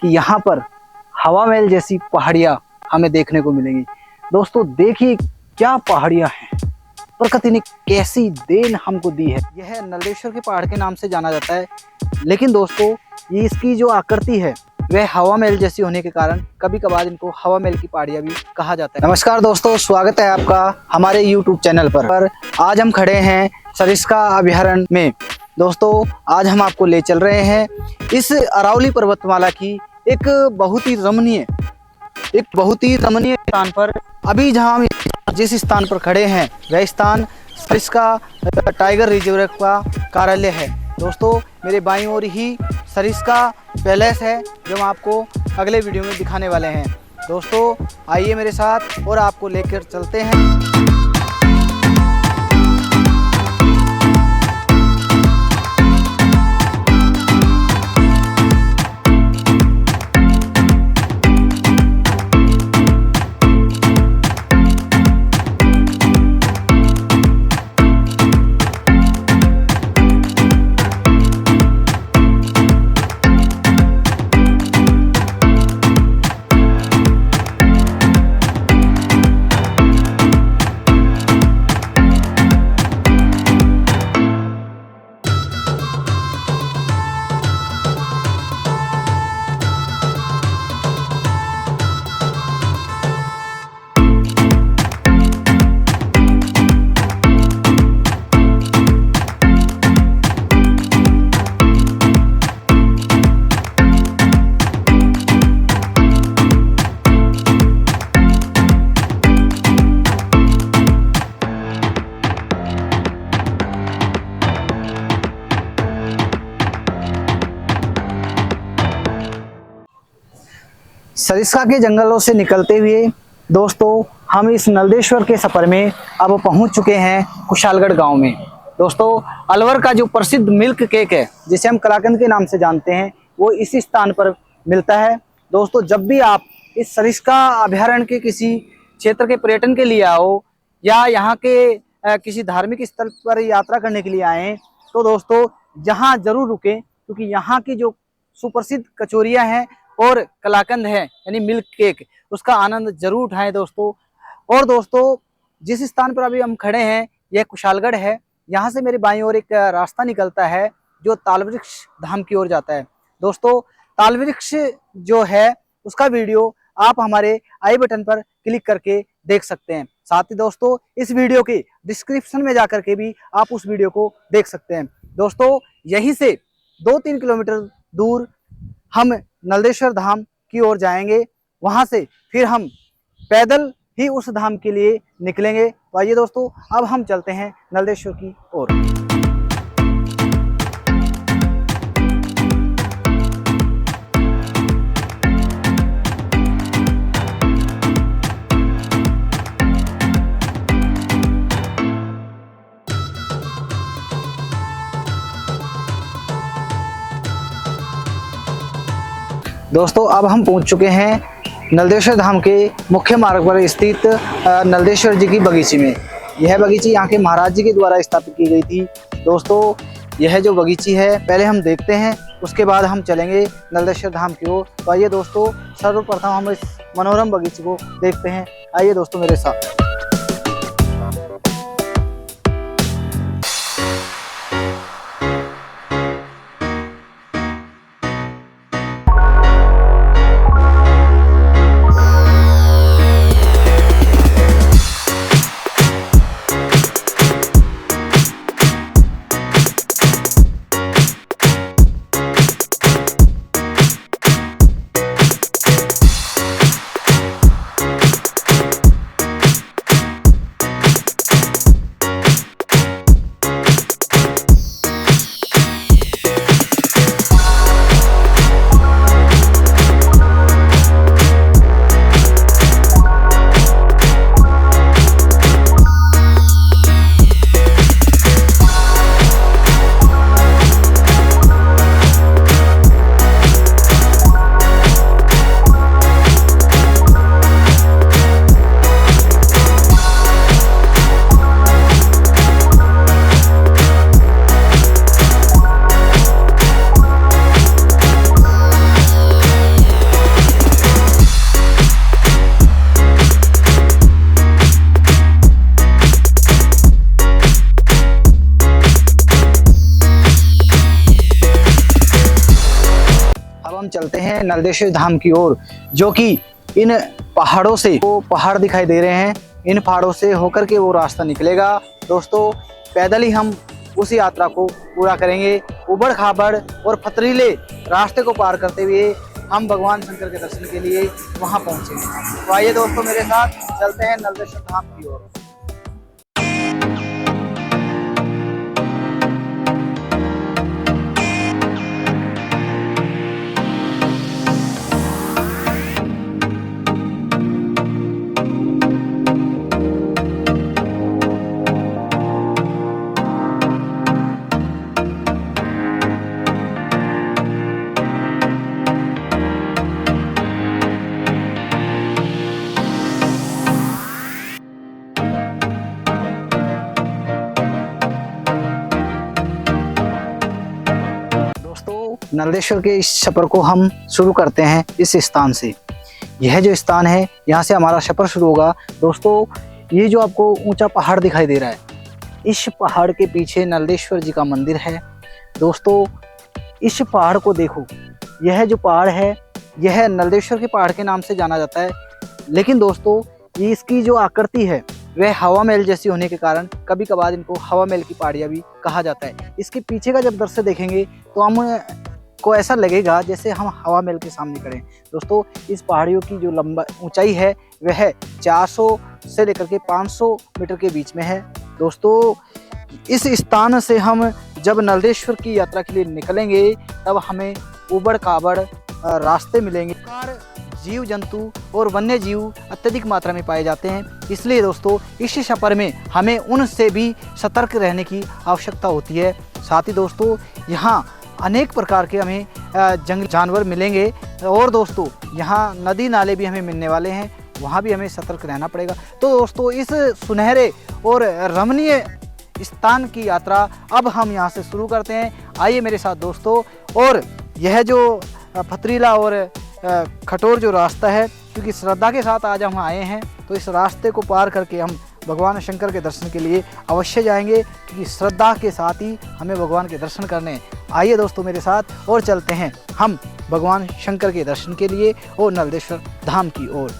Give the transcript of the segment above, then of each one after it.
कि यहाँ पर हवा महल जैसी पहाड़ियाँ हमें देखने को मिलेंगी। दोस्तों देखिए क्या पहाड़ियाँ हैं, प्रकृति ने कैसी देन हमको दी है। यह नलदेश्वर के पहाड़ के नाम से जाना जाता है, लेकिन दोस्तों ये इसकी जो आकृति है वह हवा महल जैसी होने के कारण कभी कभार इनको हवा महल की पहाड़ियाँ भी कहा जाता है। नमस्कार दोस्तों, स्वागत है आपका हमारे YouTube चैनल पर। आज हम खड़े हैं सरिस्का अभयारण्य में। दोस्तों आज हम आपको ले चल रहे हैं इस अरावली पर्वतमाला की एक बहुत ही रमणीय स्थान पर। अभी जहां हम जिस स्थान पर खड़े हैं वह स्थान सरिस्का टाइगर रिजर्व का कार्यालय है। दोस्तों मेरे बाईं ओर ही सरिस्का पैलेस है जो हम आपको अगले वीडियो में दिखाने वाले हैं। दोस्तों आइए मेरे साथ और आपको लेकर चलते हैं। सरिस्का के जंगलों से निकलते हुए दोस्तों हम इस नलदेश्वर के सफर में अब पहुंच चुके हैं कुशालगढ़ गांव में। दोस्तों अलवर का जो प्रसिद्ध मिल्क केक है जिसे हम कलाकंद के नाम से जानते हैं वो इसी स्थान पर मिलता है। दोस्तों जब भी आप इस सरिस्का अभयारण्य के किसी क्षेत्र के पर्यटन के लिए आओ या यहाँ के किसी धार्मिक स्थल पर यात्रा करने के लिए आए तो दोस्तों यहाँ जरूर रुकें, क्योंकि यहाँ की जो सुप्रसिद्ध कचौरियाँ हैं और कलाकंद है यानी मिल्क केक, उसका आनंद जरूर उठाएं दोस्तों। और दोस्तों जिस स्थान पर अभी हम खड़े हैं यह कुशालगढ़ है। यहाँ से मेरे बाईं ओर एक रास्ता निकलता है जो तालवृक्ष धाम की ओर जाता है। दोस्तों तालवृक्ष जो है उसका वीडियो आप हमारे आई बटन पर क्लिक करके देख सकते हैं। साथ ही दोस्तों इस वीडियो के डिस्क्रिप्शन में जाकर के भी आप उस वीडियो को देख सकते हैं। दोस्तों यहीं से 2-3 किलोमीटर दूर हम नलदेश्वर धाम की ओर जाएंगे, वहां से फिर हम पैदल ही उस धाम के लिए निकलेंगे। तो आइए दोस्तों अब हम चलते हैं नलदेश्वर की ओर। दोस्तों अब हम पहुंच चुके हैं नलदेश्वर धाम के मुख्य मार्ग पर स्थित नलदेश्वर जी की बगीची में। यह बगीची यहाँ के महाराज जी के द्वारा स्थापित की गई थी। दोस्तों यह जो बगीची है पहले हम देखते हैं, उसके बाद हम चलेंगे नलदेश्वर धाम की ओर। तो आइए दोस्तों सर्वप्रथम हम इस मनोरम बगीचे को देखते हैं। आइए दोस्तों मेरे साथ। अब हम चलते हैं नलदेश्वर धाम की ओर, जो कि इन पहाड़ों से वो पहाड़ दिखाई दे रहे हैं, इन पहाड़ों से होकर के वो रास्ता निकलेगा। दोस्तों पैदल ही हम उस यात्रा को पूरा करेंगे। उबड़ खाबड़ और पथरीले रास्ते को पार करते हुए हम भगवान शंकर के दर्शन के लिए वहां पहुंचेंगे। तो आइए दोस्तों मेरे साथ चलते हैं नलदेश्वर धाम की ओर। नलदेश्वर के इस सफर को हम शुरू करते हैं इस स्थान से। यह जो स्थान है, यहाँ से हमारा सफर शुरू होगा। दोस्तों ये जो आपको ऊंचा पहाड़ दिखाई दे रहा है, इस पहाड़ के पीछे नलदेश्वर जी का मंदिर है। दोस्तों इस पहाड़ को देखो, यह जो पहाड़ है यह नलदेश्वर के पहाड़ के नाम से जाना जाता है। लेकिन दोस्तों ये इसकी जो आकृति है वह हवा महल जैसी होने के कारण कभी कभार इनको हवा महल की पहाड़ियाँ भी कहा जाता है। इसके पीछे का जब दृश्य देखेंगे तो हम को ऐसा लगेगा जैसे हम हवा महल के सामने खड़े हैं। दोस्तों इस पहाड़ियों की जो लंबा ऊंचाई है वह 400 से लेकर के 500 मीटर के बीच में है। दोस्तों इस स्थान से हम जब नलदेश्वर की यात्रा के लिए निकलेंगे तब हमें उबड़ खाबड़ रास्ते मिलेंगे। जीव जंतु और वन्य जीव अत्यधिक मात्रा में पाए जाते हैं, इसलिए दोस्तों इस सफर में हमें उनसे भी सतर्क रहने की आवश्यकता होती है। साथ ही दोस्तों यहाँ अनेक प्रकार के हमें जंगली जानवर मिलेंगे और दोस्तों यहाँ नदी नाले भी हमें मिलने वाले हैं, वहाँ भी हमें सतर्क रहना पड़ेगा। तो दोस्तों इस सुनहरे और रमणीय स्थान की यात्रा अब हम यहाँ से शुरू करते हैं। आइए मेरे साथ दोस्तों। और यह जो पथरीला और कठोर जो रास्ता है, क्योंकि श्रद्धा के साथ आज हम आए हैं तो इस रास्ते को पार करके हम भगवान शंकर के दर्शन के लिए अवश्य जाएंगे, क्योंकि श्रद्धा के साथ ही हमें भगवान के दर्शन करने हैं। आइए दोस्तों मेरे साथ और चलते हैं हम भगवान शंकर के दर्शन के लिए और नलदेश्वर धाम की ओर।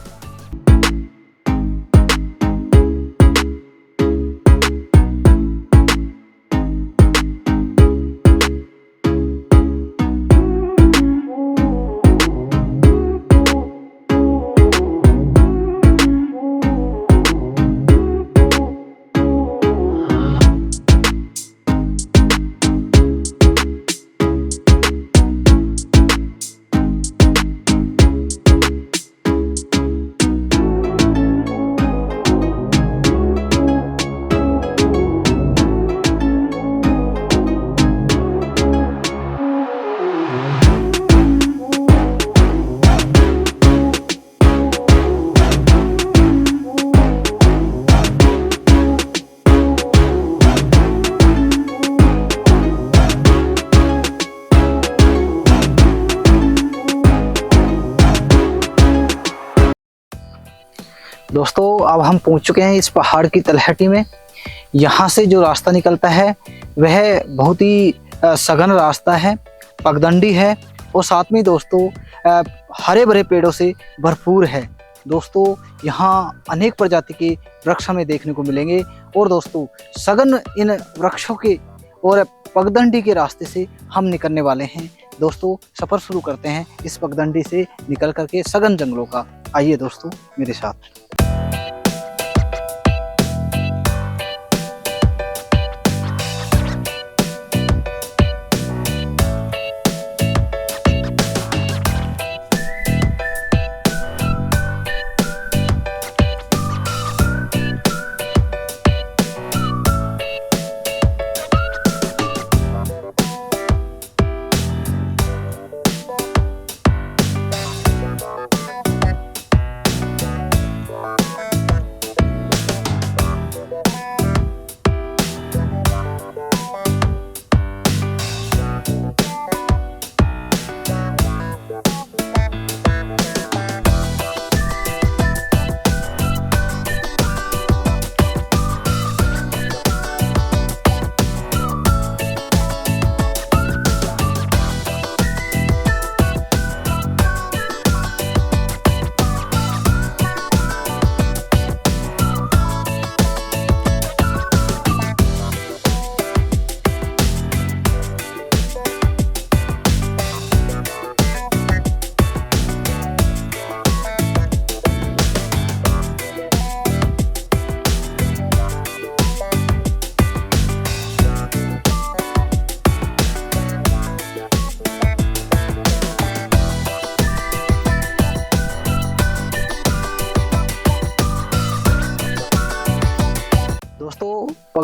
दोस्तों अब हम पहुंच चुके हैं इस पहाड़ की तलहटी में। यहाँ से जो रास्ता निकलता है वह बहुत ही सघन रास्ता है, पगडंडी है और साथ में दोस्तों हरे भरे पेड़ों से भरपूर है। दोस्तों यहाँ अनेक प्रजाति के वृक्ष हमें देखने को मिलेंगे और दोस्तों सघन इन वृक्षों के और पगडंडी के रास्ते से हम निकलने वाले हैं। दोस्तों सफर शुरू करते हैं इस पगडंडी से निकल करके सघन जंगलों का। आइए दोस्तों मेरे साथ।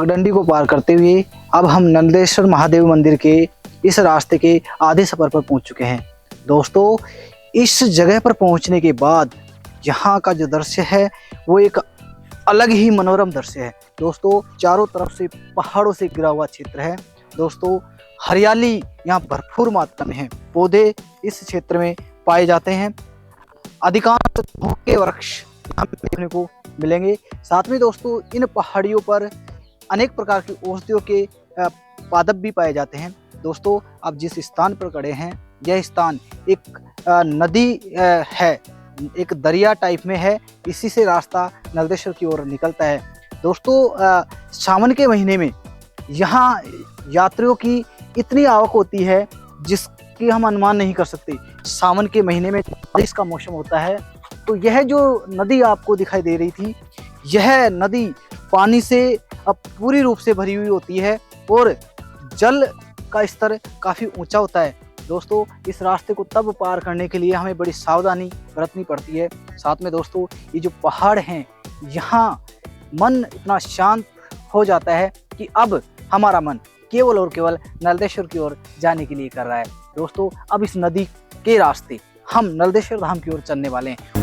पगडंडी को पार करते हुए अब हम नंदेश्वर महादेव मंदिर के इस रास्ते के आधे सफर पर पहुंच चुके हैं। दोस्तों, इस जगह पर पहुंचने के बाद यहाँ का जो दृश्य है वो एक अलग ही मनोरम दृश्य है। दोस्तों, चारों तरफ से पहाड़ों से घिरा हुआ क्षेत्र है। दोस्तों, हरियाली यहाँ भरपूर मात्रा में है। पौधे इस क्षेत्र में पाए जाते हैं। अधिकांश के वृक्ष यहाँ पे देखने को मिलेंगे। साथ में दोस्तों, इन पहाड़ियों पर अनेक प्रकार की औषधियों के पादप भी पाए जाते हैं। दोस्तों, आप जिस स्थान पर खड़े हैं यह स्थान एक नदी है, एक दरिया टाइप में है। इसी से रास्ता नलदेश्वर की ओर निकलता है। दोस्तों, सावन के महीने में यहाँ यात्रियों की इतनी आवक होती है जिसकी हम अनुमान नहीं कर सकते। सावन के महीने में बारिश का मौसम होता है, तो यह जो नदी आपको दिखाई दे रही थी, यह नदी पानी से अब पूरी रूप से भरी हुई होती है और जल का स्तर काफ़ी ऊंचा होता है। दोस्तों, इस रास्ते को तब पार करने के लिए हमें बड़ी सावधानी बरतनी पड़ती है। साथ में दोस्तों, ये जो पहाड़ हैं, यहाँ मन इतना शांत हो जाता है कि अब हमारा मन केवल और केवल नलदेश्वर की ओर जाने के लिए कर रहा है। दोस्तों, अब इस नदी के रास्ते हम नलदेश्वर धाम की ओर चलने वाले हैं।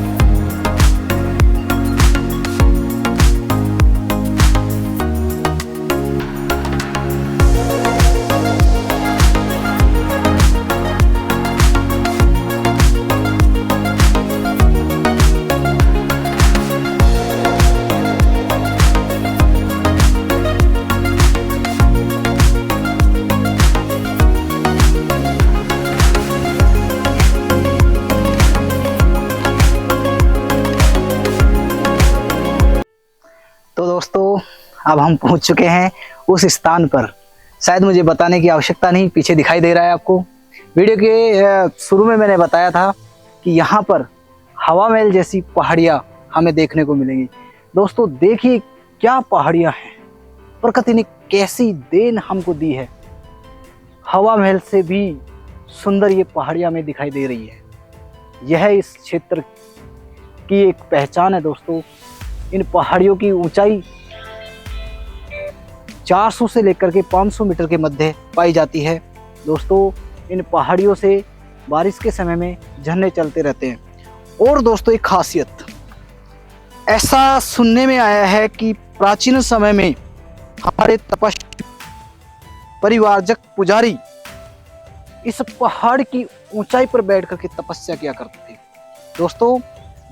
तो दोस्तों, अब हम पहुंच चुके हैं उस स्थान पर। शायद मुझे बताने की आवश्यकता नहीं, पीछे दिखाई दे रहा है आपको। वीडियो के शुरू में मैंने बताया था कि यहाँ पर हवा महल जैसी पहाड़ियाँ हमें देखने को मिलेंगी। दोस्तों, देखिए क्या पहाड़ियाँ हैं, प्रकृति ने कैसी देन हमको दी है। हवा महल से भी सुंदर ये पहाड़ियाँ हमें दिखाई दे रही है। यह इस क्षेत्र की एक पहचान है। दोस्तों, इन पहाड़ियों की ऊंचाई 400 से लेकर के 500 मीटर के मध्य पाई जाती है। दोस्तों, इन पहाड़ियों से बारिश के समय में झरने चलते रहते हैं। और दोस्तों, एक खासियत ऐसा सुनने में आया है कि प्राचीन समय में हमारे तपस्वी परिवारजक पुजारी इस पहाड़ की ऊंचाई पर बैठ करके तपस्या किया करते थे। दोस्तों,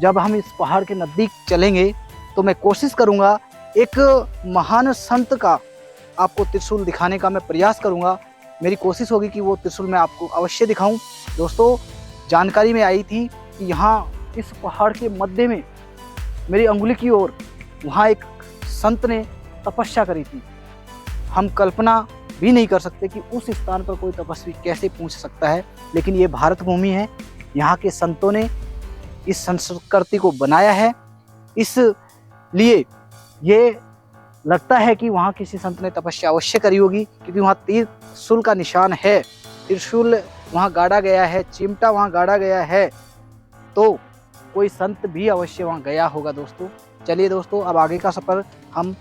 जब हम इस पहाड़ के नज़दीक चलेंगे तो मैं कोशिश करूंगा एक महान संत का आपको त्रिशूल दिखाने का मैं प्रयास करूंगा। मेरी कोशिश होगी कि वो त्रिशूल मैं आपको अवश्य दिखाऊं। दोस्तों, जानकारी में आई थी कि यहाँ इस पहाड़ के मध्य में मेरी अंगुली की ओर वहाँ एक संत ने तपस्या करी थी। हम कल्पना भी नहीं कर सकते कि उस स्थान पर कोई तपस्वी कैसे पहुँच सकता है, लेकिन ये भारत भूमि है। यहाँ के संतों ने इस संस्कृति को बनाया है। इसलिए ये लगता है कि वहाँ किसी संत ने तपस्या अवश्य करी होगी, क्योंकि वहाँ त्रिशूल का निशान है। त्रिशूल वहाँ गाड़ा गया है, चिमटा वहाँ गाड़ा गया है, तो कोई संत भी अवश्य वहाँ गया होगा। दोस्तों, चलिए दोस्तों, अब आगे का सफ़र हम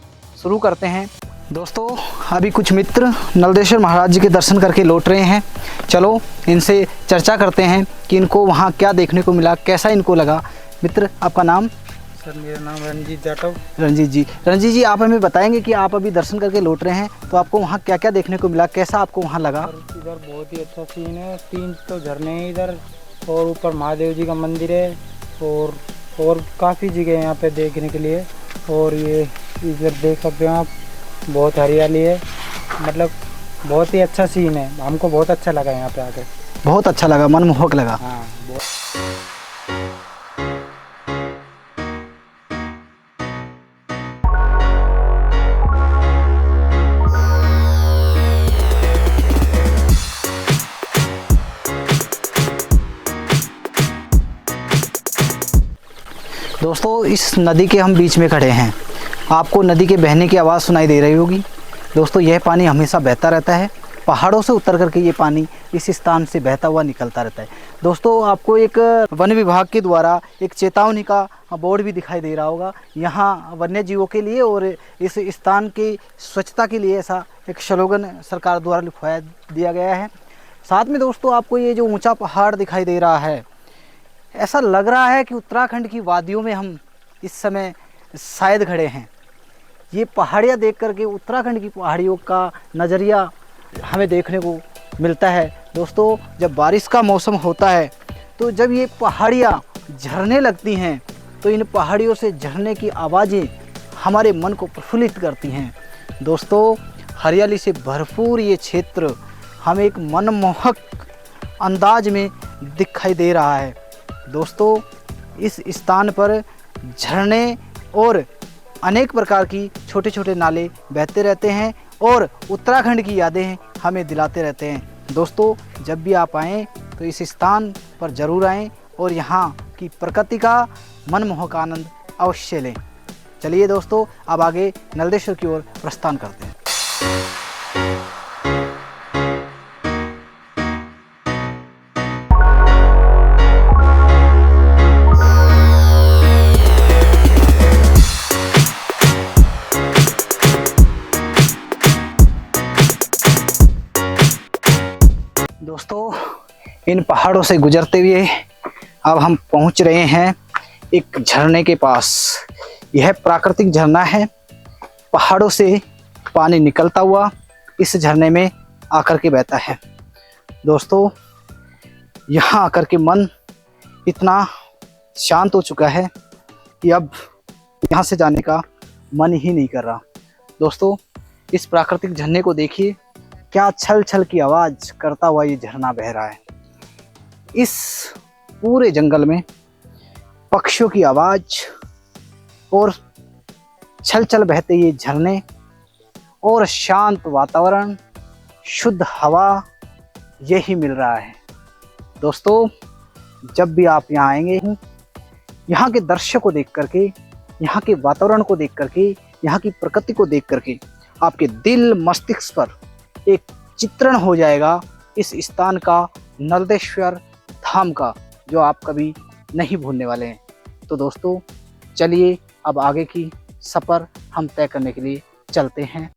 शुरू करते हैं। दोस्तों, अभी कुछ मित्र नलदेश्वर महाराज जी के दर्शन करके लौट रहे हैं। चलो इनसे चर्चा करते हैं कि इनको वहाँ क्या देखने को मिला, कैसा इनको लगा। मित्र, आपका नाम? सर, मेरा नाम रंजीत जाटव। रंजीत जी, आप हमें बताएंगे कि आप अभी दर्शन करके लौट रहे हैं, तो आपको वहाँ क्या क्या देखने को मिला, कैसा आपको वहाँ लगा? इधर बहुत ही अच्छा सीन है। 3 तो झरने हैं इधर, और ऊपर महादेव जी का मंदिर है, और काफ़ी जगह यहाँ पे देखने के लिए। और ये इधर देख सकते हो आप, बहुत हरियाली है। मतलब बहुत ही अच्छा सीन है। हमको बहुत अच्छा लगा यहाँ पे आकर। बहुत अच्छा लगा, मनमोहक लगा। हाँ, दोस्तों, इस नदी के हम बीच में खड़े हैं। आपको नदी के बहने की आवाज़ सुनाई दे रही होगी। दोस्तों, यह पानी हमेशा बहता रहता है। पहाड़ों से उतर करके ये पानी इस स्थान से बहता हुआ निकलता रहता है। दोस्तों, आपको एक वन विभाग के द्वारा एक चेतावनी का बोर्ड भी दिखाई दे रहा होगा। यहाँ वन्य जीवों के लिए और इस स्थान की स्वच्छता के लिए ऐसा एक स्लोगन सरकार द्वारा लिखवाया दिया गया है। साथ में दोस्तों आपको ये जो ऊंचा पहाड़ दिखाई दे रहा है, ऐसा लग रहा है कि उत्तराखंड की वादियों में हम इस समय शायद खड़े हैं। ये पहाड़ियाँ देख करके उत्तराखंड की पहाड़ियों का नज़रिया हमें देखने को मिलता है। दोस्तों जब बारिश का मौसम होता है तो जब ये पहाड़ियाँ झरने लगती हैं तो इन पहाड़ियों से झरने की आवाज़ें हमारे मन को प्रफुल्लित करती हैं। दोस्तों हरियाली से भरपूर ये क्षेत्र हमें एक मनमोहक अंदाज में दिखाई दे रहा है। दोस्तों इस स्थान पर झरने और अनेक प्रकार की छोटे छोटे नाले बहते रहते हैं और उत्तराखंड की यादें हमें दिलाते रहते हैं। दोस्तों जब भी आप आएँ तो इस स्थान पर ज़रूर आएँ और यहाँ की प्रकृति का मनमोहक आनंद अवश्य लें। चलिए दोस्तों अब आगे नलदेश्वर की ओर प्रस्थान करते हैं। दोस्तों इन पहाड़ों से गुजरते हुए अब हम पहुंच रहे हैं एक झरने के पास। यह प्राकृतिक झरना है, पहाड़ों से पानी निकलता हुआ इस झरने में आकर के बहता है। दोस्तों यहाँ आकर के मन इतना शांत हो चुका है कि अब यहाँ से जाने का मन ही नहीं कर रहा। दोस्तों इस प्राकृतिक झरने को देखिए, क्या छल छल की आवाज़ करता हुआ ये झरना बह रहा है। इस पूरे जंगल में पक्षियों की आवाज़ और छल छल बहते ये झरने और शांत वातावरण, शुद्ध हवा, यही मिल रहा है। दोस्तों जब भी आप यहाँ आएंगे, यहाँ के दृश्य को देख करके, यहाँ के वातावरण को देख करके, यहाँ की प्रकृति को देख करके आपके दिल मस्तिष्क पर एक चित्रण हो जाएगा इस स्थान का, नलदेश्वर धाम का, जो आप कभी नहीं भूलने वाले हैं। तो दोस्तों चलिए अब आगे की सफ़र हम तय करने के लिए चलते हैं।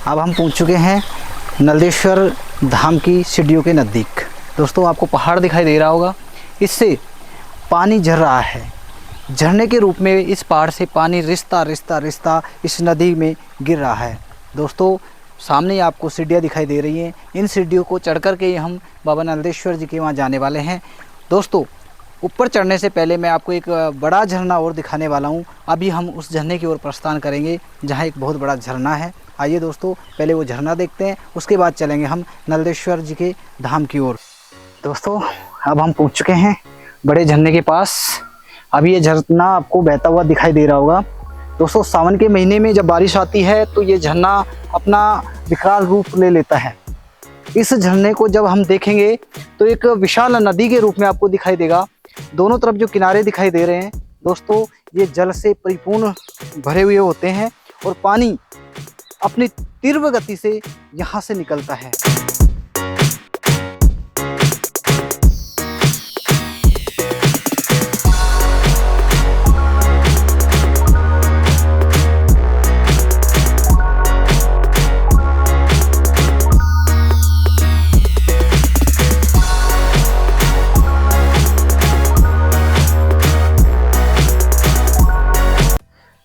अब हम पहुंच चुके हैं नलदेश्वर धाम की सीढ़ियों के नज़दीक। दोस्तों आपको पहाड़ दिखाई दे रहा होगा, इससे पानी झर रहा है। झरने के रूप में इस पहाड़ से पानी रिश्ता रिश्ता रिश्ता इस नदी में गिर रहा है। दोस्तों सामने आपको सीढ़ियाँ दिखाई दे रही हैं, इन सीढ़ियों को चढ़ कर के हम बाबा नलदेश्वर जी के वहाँ जाने वाले हैं। दोस्तों ऊपर चढ़ने से पहले मैं आपको एक बड़ा झरना और दिखाने वाला हूँ। अभी हम उस झरने की ओर प्रस्थान करेंगे जहाँ एक बहुत बड़ा झरना है। आइए दोस्तों पहले वो झरना देखते हैं, उसके बाद चलेंगे हम नलदेश्वर जी के धाम की ओर। दोस्तों अब हम पहुँच चुके हैं बड़े झरने के पास। अभी ये झरना आपको बहता हुआ दिखाई दे रहा होगा। दोस्तों सावन के महीने में जब बारिश आती है तो ये झरना अपना विकराल रूप ले लेता है। इस झरने को जब हम देखेंगे तो एक विशाल नदी के रूप में आपको दिखाई देगा। दोनों तरफ जो किनारे दिखाई दे रहे हैं दोस्तों, ये जल से परिपूर्ण भरे हुए होते हैं और पानी अपनी तीव्र गति से यहाँ से निकलता है।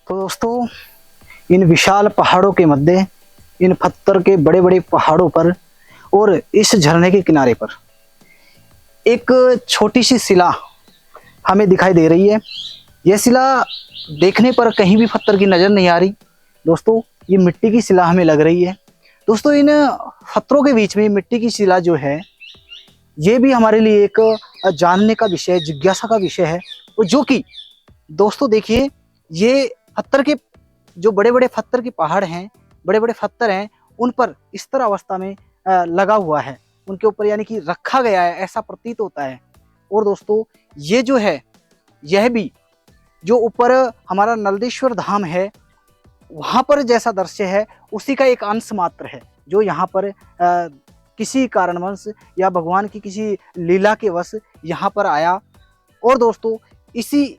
तो दोस्तों, इन विशाल पहाड़ों के मध्य, इन पत्थर के बड़े बड़े पहाड़ों पर और इस झरने के किनारे पर एक छोटी सी शिला हमें दिखाई दे रही है। यह शिला देखने पर कहीं भी पत्थर की नज़र नहीं आ रही दोस्तों, ये मिट्टी की शिला हमें लग रही है। दोस्तों, इन पत्थरों के बीच में मिट्टी की शिला जो है, ये भी हमारे लिए एक जानने का विषय, जिज्ञासा का विषय है। और जो कि दोस्तों देखिए, ये पत्थर के जो बड़े बड़े पत्थर के पहाड़ हैं, बड़े बड़े पत्थर हैं, उन पर इस तरह अवस्था में लगा हुआ है, उनके ऊपर यानी कि रखा गया है, ऐसा प्रतीत होता है। और दोस्तों, ये जो है, यह भी जो ऊपर हमारा नलदेश्वर धाम है, वहाँ पर जैसा दृश्य है, उसी का एक अंश मात्र है, जो यहाँ पर किसी कारणवश या भगवान की किसी लीला के वश यहाँ पर आया। और दोस्तों, इसी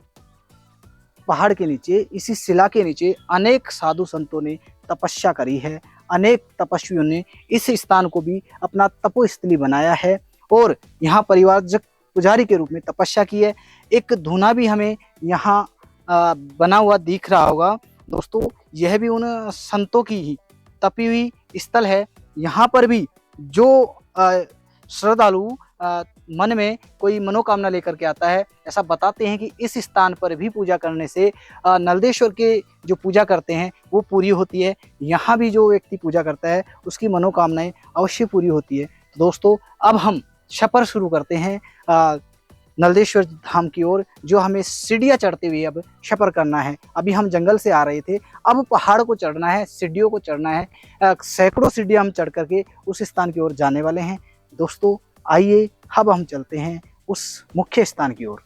पहाड़ के नीचे, इसी शिला के नीचे अनेक साधु संतों ने तपस्या करी है, अनेक तपस्वियों ने इस स्थान को भी अपना तपोस्थली बनाया है और यहाँ परिवारजक पुजारी के रूप में तपस्या की है। एक धूना भी हमें यहाँ बना हुआ दिख रहा होगा दोस्तों, यह भी उन संतों की ही तपी हुई स्थल है। यहाँ पर भी जो श्रद्धालु मन में कोई मनोकामना लेकर के आता है, ऐसा बताते हैं कि इस स्थान पर भी पूजा करने से नलदेश्वर के जो पूजा करते हैं वो पूरी होती है। यहाँ भी जो व्यक्ति पूजा करता है उसकी मनोकामनाएं अवश्य पूरी होती है। तो दोस्तों, अब हम सफर शुरू करते हैं नलदेश्वर धाम की ओर, जो हमें सीढ़ियाँ चढ़ते हुए अब सफर करना है। अभी हम जंगल से आ रहे थे, अब पहाड़ को चढ़ना है, सीढ़ियों को चढ़ना है। सैकड़ों सीढ़ियाँ हम चढ़ करके उस स्थान की ओर जाने वाले हैं। दोस्तों, आइए अब हम चलते हैं उस मुख्य स्थान की ओर।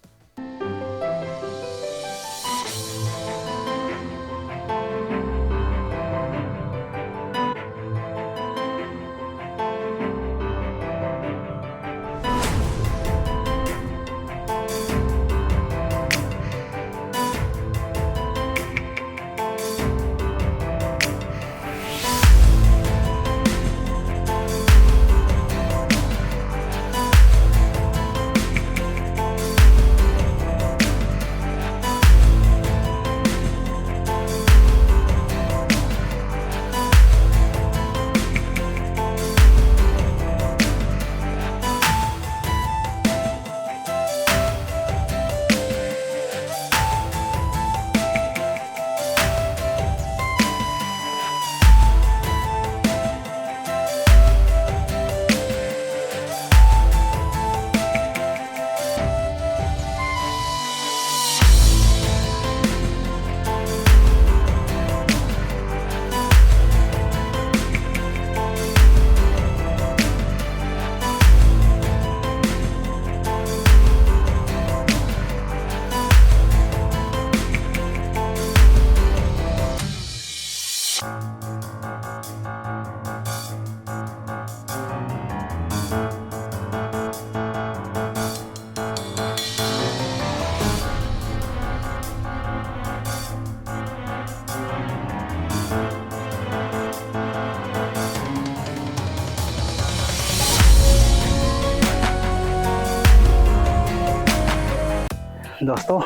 दोस्तों,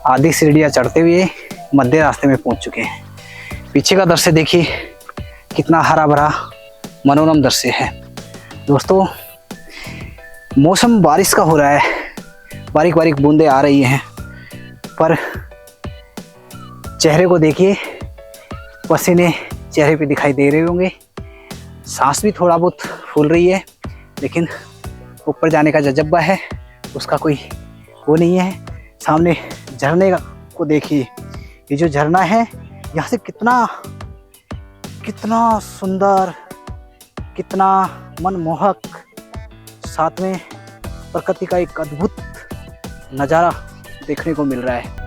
आधी सीढ़ियाँ चढ़ते हुए मध्य रास्ते में पहुंच चुके हैं। पीछे का दृश्य देखिए, कितना हरा भरा मनोरम दृश्य है। दोस्तों, मौसम बारिश का हो रहा है, बारीक बारीक बूंदें आ रही हैं, पर चेहरे को देखिए, पसीने चेहरे पे दिखाई दे रहे होंगे, सांस भी थोड़ा बहुत फूल रही है, लेकिन ऊपर जाने का जज्बा है उसका कोई वो नहीं है। सामने झरने को देखिए, ये जो झरना है, यहाँ से कितना सुंदर, कितना मनमोहक, साथ में प्रकृति का एक अद्भुत नज़ारा देखने को मिल रहा है।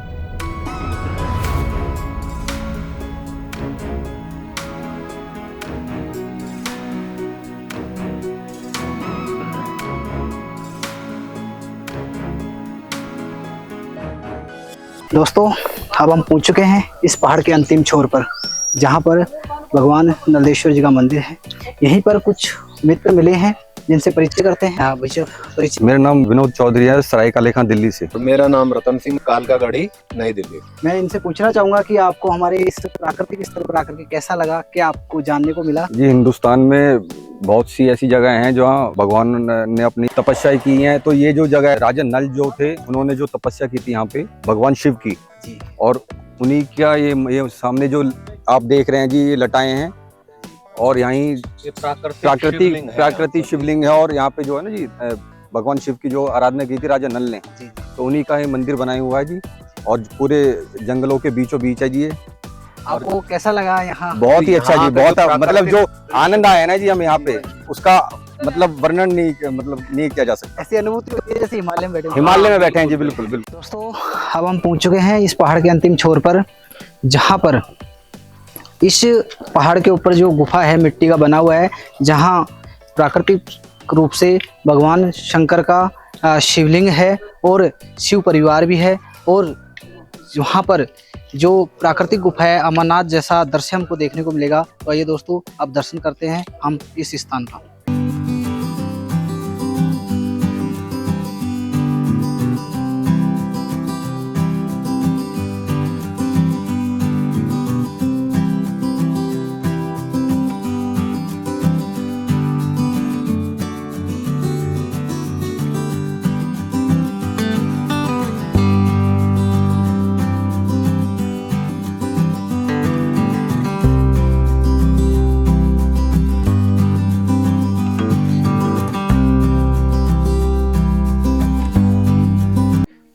दोस्तों अब हम पहुंच चुके हैं इस पहाड़ के अंतिम छोर पर, जहां पर भगवान नलदेश्वर जी का मंदिर है। यहीं पर कुछ मित्र मिले हैं जिनसे परिचय करते हैं। हाँ भैया, परिचय। मेरा नाम विनोद चौधरी है, सराय कालेखां दिल्ली से। तो मेरा नाम रतन सिंह, कालकागढ़ी, नई दिल्ली। मैं इनसे पूछना चाहूंगा कि आपको हमारे इस प्राकृतिक स्थल पर आकर के कैसा लगा, क्या आपको जानने को मिला? जी, हिंदुस्तान में बहुत सी ऐसी जगह हैं जहाँ भगवान ने अपनी तपस्या की है। तो ये जो जगह है, राजा नल जो थे, उन्होंने जो तपस्या की थी यहाँ पे भगवान शिव की जी। और उन्हीं का ये सामने जो आप देख रहे हैं जी, ये लटाएं हैं और यहीं प्राकृतिक शिवलिंग है। और यहाँ पे जो है ना जी, भगवान शिव की जो आराधना की थी राजा नल ने, तो उन्हीं का ये मंदिर बनाया हुआ है जी। और पूरे जंगलों के बीचों बीच है जी ये। आपको कैसा लगा यहाँ? बहुत ही अच्छा जी, बहुत जो मतलब जो आनंद आया ना जी हम यहाँ पे, उसका मतलब वर्णन नहीं किया जा सकता। ऐसी अनुभूति होती है जैसे हिमालय में बैठे हैं। हिमालय में बैठे हैं जी, बिल्कुल बिल्कुल। दोस्तों अब हम पहुंच चुके हैं इस पहाड़ के अंतिम छोर पर, जहां पर इस पहाड़ के ऊपर जो गुफा है मिट्टी का बना हुआ है, जहां प्राकृतिक रूप से भगवान शंकर का शिवलिंग है और शिव परिवार भी है। और वहाँ पर जो प्राकृतिक गुफा है, अमरनाथ जैसा दृश्य हमको देखने को मिलेगा। तो आइए दोस्तों, अब दर्शन करते हैं हम इस स्थान का।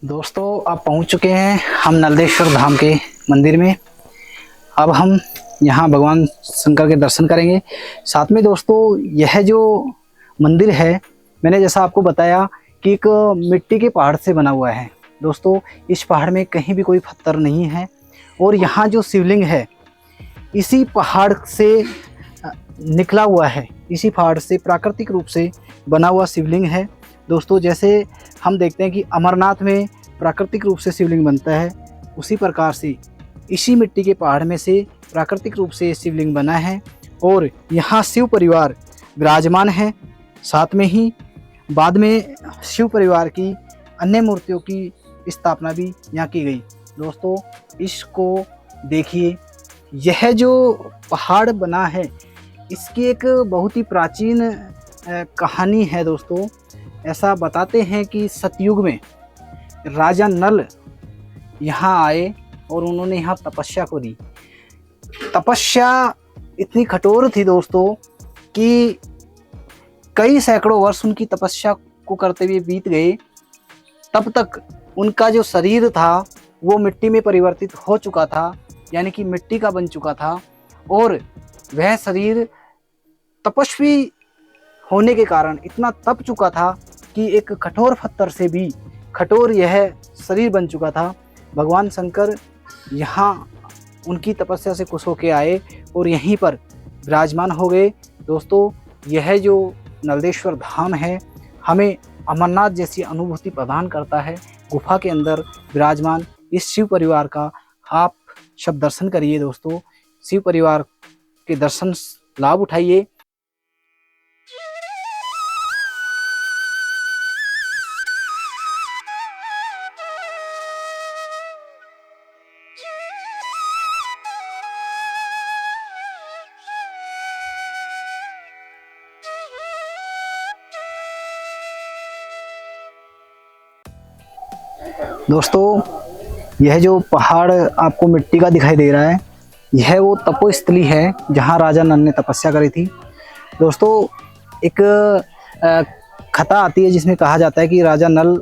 दोस्तों अब पहुंच चुके हैं हम नलदेश्वर धाम के मंदिर में। अब हम यहाँ भगवान शंकर के दर्शन करेंगे। साथ में दोस्तों यह जो मंदिर है, मैंने जैसा आपको बताया कि एक मिट्टी के पहाड़ से बना हुआ है। दोस्तों इस पहाड़ में कहीं भी कोई पत्थर नहीं है और यहाँ जो शिवलिंग है इसी पहाड़ से निकला हुआ है, इसी पहाड़ से प्राकृतिक रूप से बना हुआ शिवलिंग है। दोस्तों जैसे हम देखते हैं कि अमरनाथ में प्राकृतिक रूप से शिवलिंग बनता है, उसी प्रकार से इसी मिट्टी के पहाड़ में से प्राकृतिक रूप से शिवलिंग बना है और यहाँ शिव परिवार विराजमान है। साथ में ही बाद में शिव परिवार की अन्य मूर्तियों की स्थापना भी यहाँ की गई। दोस्तों इसको देखिए, यह जो पहाड़ बना है इसकी एक बहुत ही प्राचीन कहानी है। दोस्तों ऐसा बताते हैं कि सतयुग में राजा नल यहाँ आए और उन्होंने यहाँ तपस्या को दी। तपस्या इतनी कठोर थी दोस्तों कि कई सैकड़ों वर्ष उनकी तपस्या को करते हुए बीत गए। तब तक उनका जो शरीर था वो मिट्टी में परिवर्तित हो चुका था, यानी कि मिट्टी का बन चुका था। और वह शरीर तपस्वी होने के कारण इतना तप चुका था कि एक कठोर पत्थर से भी कठोर यह शरीर बन चुका था। भगवान शंकर यहाँ उनकी तपस्या से खुश होकर आए और यहीं पर विराजमान हो गए। दोस्तों यह जो नलदेश्वर धाम है हमें अमरनाथ जैसी अनुभूति प्रदान करता है। गुफा के अंदर विराजमान इस शिव परिवार का आप सब दर्शन करिए। दोस्तों शिव परिवार के दर्शन लाभ उठाइए। दोस्तों यह जो पहाड़ आपको मिट्टी का दिखाई दे रहा है, यह वो तपोस्थली है जहाँ राजा नल ने तपस्या करी थी। दोस्तों एक कथा आती है जिसमें कहा जाता है कि राजा नल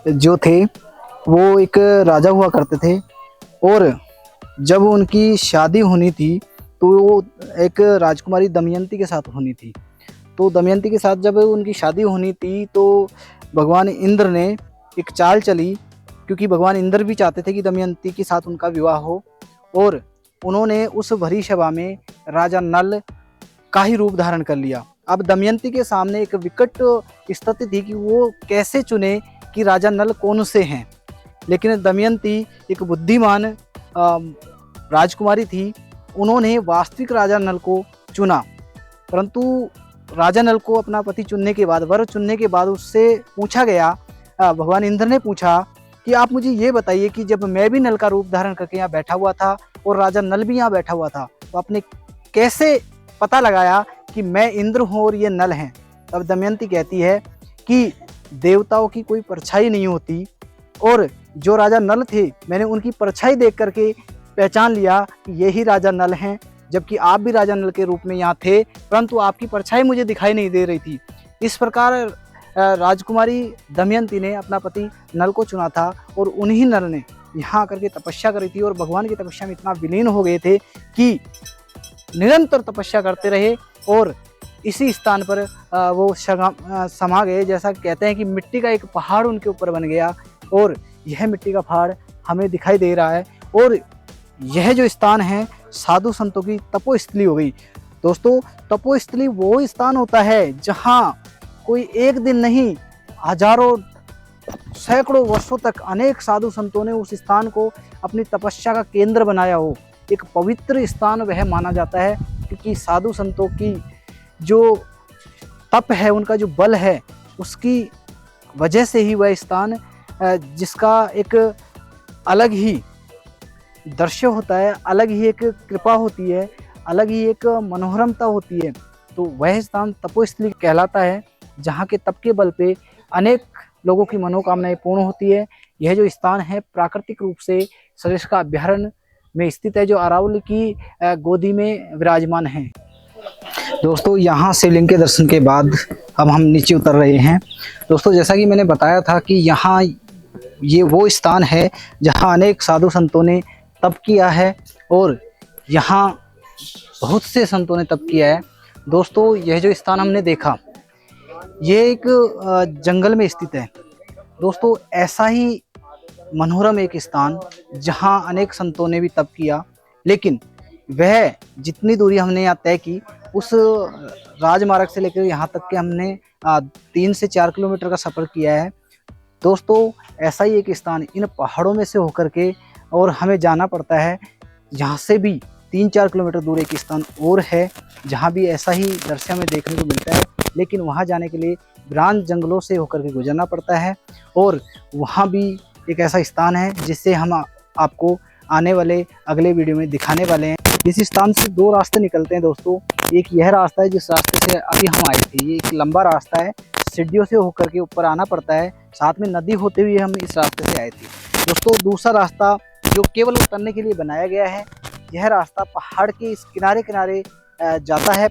जो थे वो एक राजा हुआ करते थे और जब उनकी शादी होनी थी तो वो एक राजकुमारी दमयंती के साथ होनी थी। तो दमयंती के साथ जब उनकी शादी होनी थी तो भगवान इंद्र ने एक चाल चली, क्योंकि भगवान इंद्र भी चाहते थे कि दमयंती के साथ उनका विवाह हो, और उन्होंने उस भरी सभा में राजा नल का ही रूप धारण कर लिया। अब दमयंती के सामने एक विकट स्थिति थी कि वो कैसे चुने कि राजा नल कौन से हैं, लेकिन दमयंती एक बुद्धिमान राजकुमारी थी, उन्होंने वास्तविक राजा नल को चुना। परंतु राजा नल को अपना पति चुनने के बाद, वर चुनने के बाद उससे पूछा गया, भगवान इंद्र ने पूछा कि आप मुझे ये बताइए कि जब मैं भी नल का रूप धारण करके यहाँ बैठा हुआ था और राजा नल भी यहाँ बैठा हुआ था, तो आपने कैसे पता लगाया कि मैं इंद्र हूँ और ये नल हैं? तब दमयंती कहती है कि देवताओं की कोई परछाई नहीं होती, और जो राजा नल थे मैंने उनकी परछाई देख करके पहचान लिया कि यही राजा नल हैं, जबकि आप भी राजा नल के रूप में यहाँ थे, परंतु आपकी परछाई मुझे दिखाई नहीं दे रही थी। इस प्रकार राजकुमारी दमयंती ने अपना पति नल को चुना था, और उन्हीं नल ने यहाँ आकर के तपस्या करी थी, और भगवान की तपस्या में इतना विलीन हो गए थे कि निरंतर तपस्या करते रहे, और इसी स्थान पर वो समा गए। जैसा कहते हैं कि मिट्टी का एक पहाड़ उनके ऊपर बन गया, और यह मिट्टी का पहाड़ हमें दिखाई दे रहा है, और यह जो स्थान है साधु संतों की तपोस्थली हो गई। दोस्तों, तपोस्थली वो स्थान होता है जहाँ कोई एक दिन नहीं, हजारों सैकड़ों वर्षों तक अनेक साधु संतों ने उस स्थान को अपनी तपस्या का केंद्र बनाया हो। एक पवित्र स्थान वह माना जाता है, क्योंकि साधु संतों की जो तप है, उनका जो बल है, उसकी वजह से ही वह स्थान, जिसका एक अलग ही दृश्य होता है, अलग ही एक कृपा होती है, अलग ही एक मनोहरमता होती है, तो वह स्थान तपोस्थली कहलाता है, जहाँ के तप के बल पे अनेक लोगों की मनोकामनाएं पूर्ण होती है। यह जो स्थान है प्राकृतिक रूप से सरिस्का अभ्यारण्य में स्थित है, जो अरावली की गोदी में विराजमान है। दोस्तों, यहाँ शिवलिंग के दर्शन के बाद अब हम नीचे उतर रहे हैं। दोस्तों, जैसा कि मैंने बताया था कि यहाँ ये वो स्थान है जहाँ अनेक साधु संतों ने तप किया है, और यहाँ बहुत से संतों ने तप किया है। दोस्तों, यह जो स्थान हमने देखा, ये एक जंगल में स्थित है। दोस्तों, ऐसा ही मनोरम एक स्थान जहाँ अनेक संतों ने भी तप किया, लेकिन वह जितनी दूरी हमने यहाँ तय की, उस राजमार्ग से लेकर यहाँ तक के हमने 3 से 4 किलोमीटर का सफ़र किया है। दोस्तों, ऐसा ही एक स्थान इन पहाड़ों में से होकर के और हमें जाना पड़ता है। यहाँ से भी 3-4 किलोमीटर दूर एक स्थान और है, जहाँ भी ऐसा ही दृश्य हमें देखने को मिलता है, लेकिन वहाँ जाने के लिए वीरान जंगलों से होकर के गुजरना पड़ता है, और वहाँ भी एक ऐसा स्थान है जिससे हम आपको आने वाले अगले वीडियो में दिखाने वाले हैं। इस स्थान से 2 रास्ते निकलते हैं दोस्तों। एक यह रास्ता है जिस रास्ते से अभी हम आए थे, ये एक लंबा रास्ता है, सीढ़ियों से होकर के ऊपर आना पड़ता है, साथ में नदी होते हुए हम इस रास्ते से आए थे। दोस्तों, दूसरा रास्ता जो केवल उतरने के लिए बनाया गया है, यह रास्ता पहाड़ के इस किनारे किनारे जाता है।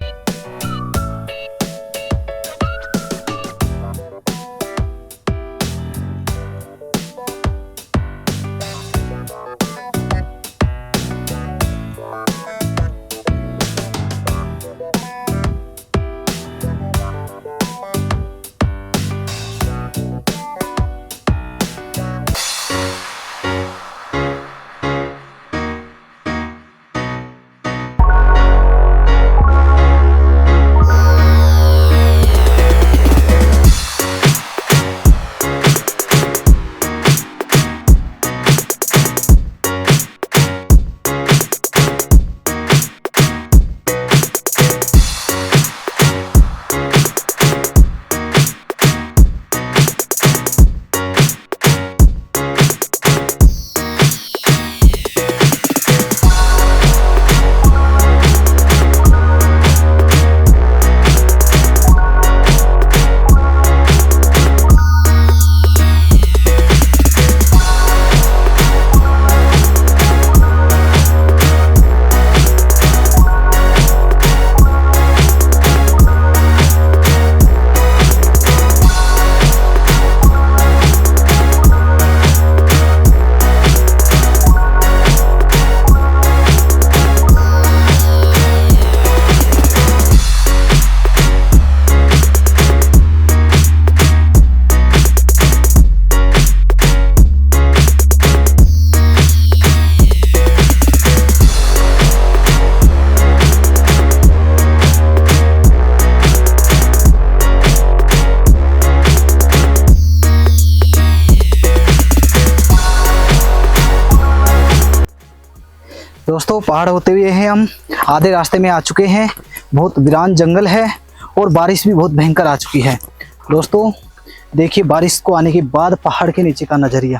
दोस्तों पहाड़ होते हुए हैं हम आधे रास्ते में आ चुके हैं। बहुत वीरान जंगल है और बारिश भी बहुत भयंकर आ चुकी है। दोस्तों देखिए बारिश को आने के बाद पहाड़ के नीचे का नज़रिया।